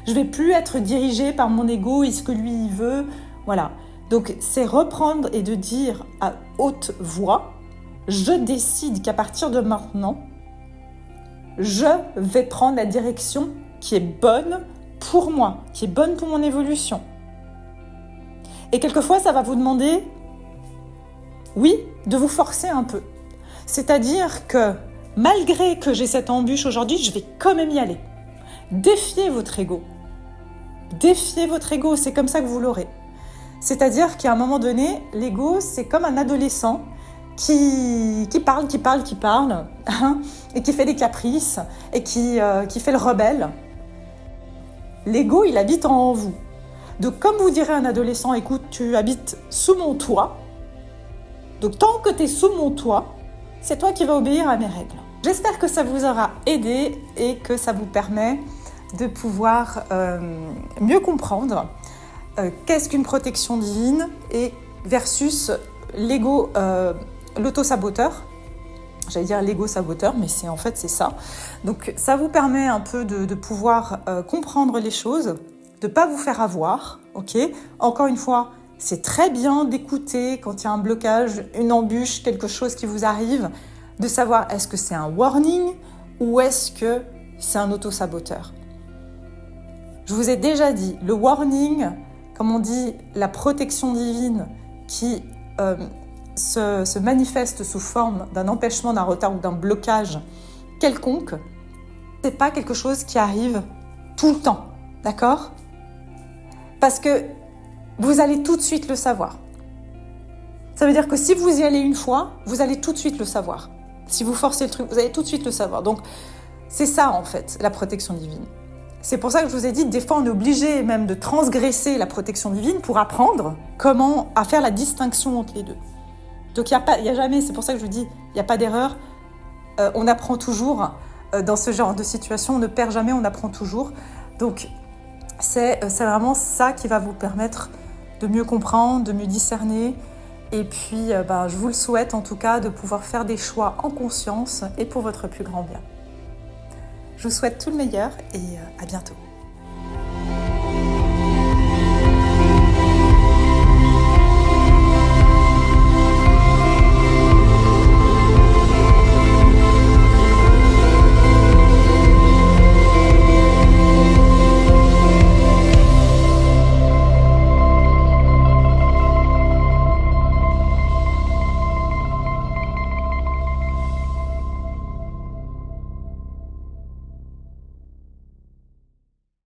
Je ne vais plus être dirigée par mon ego et ce que lui il veut. Voilà. Donc, c'est reprendre et de dire à haute voix, je décide qu'à partir de maintenant, je vais prendre la direction qui est bonne pour moi, qui est bonne pour mon évolution. Et quelquefois, ça va vous demander, oui, de vous forcer un peu. C'est-à-dire que malgré que j'ai cette embûche aujourd'hui, je vais quand même y aller. Défiez votre ego. Défiez votre ego, c'est comme ça que vous l'aurez. C'est-à-dire qu'à un moment donné, l'ego, c'est comme un adolescent qui parle, hein, et qui fait des caprices, et qui fait le rebelle. L'ego, il habite en vous. Donc, comme vous direz à un adolescent, écoute, tu habites sous mon toit, donc tant que tu es sous mon toit, c'est toi qui vas obéir à mes règles. J'espère que ça vous aura aidé et que ça vous permet de pouvoir mieux comprendre qu'est-ce qu'une protection divine et versus l'ego, l'auto-saboteur. J'allais dire l'ego-saboteur, mais en fait c'est ça. Donc ça vous permet un peu de pouvoir comprendre les choses, de ne pas vous faire avoir. Ok. Encore une fois, c'est très bien d'écouter quand il y a un blocage, une embûche, quelque chose qui vous arrive, de savoir est-ce que c'est un warning ou est-ce que c'est un auto-saboteur. Je vous ai déjà dit, le warning, comme on dit, la protection divine qui se manifeste sous forme d'un empêchement, d'un retard ou d'un blocage quelconque, c'est pas quelque chose qui arrive tout le temps, d'accord ? Parce que vous allez tout de suite le savoir. Ça veut dire que si vous y allez une fois, vous allez tout de suite le savoir. Si vous forcez le truc, vous allez tout de suite le savoir. Donc, c'est ça en fait, la protection divine. C'est pour ça que je vous ai dit, des fois on est obligé même de transgresser la protection divine pour apprendre comment à faire la distinction entre les deux. Donc il y a jamais, c'est pour ça que je vous dis, il n'y a pas d'erreur. On apprend toujours dans ce genre de situation, on ne perd jamais, on apprend toujours. Donc c'est vraiment ça qui va vous permettre de mieux comprendre, de mieux discerner. Et puis je vous le souhaite en tout cas de pouvoir faire des choix en conscience et pour votre plus grand bien. Je vous souhaite tout le meilleur et à bientôt.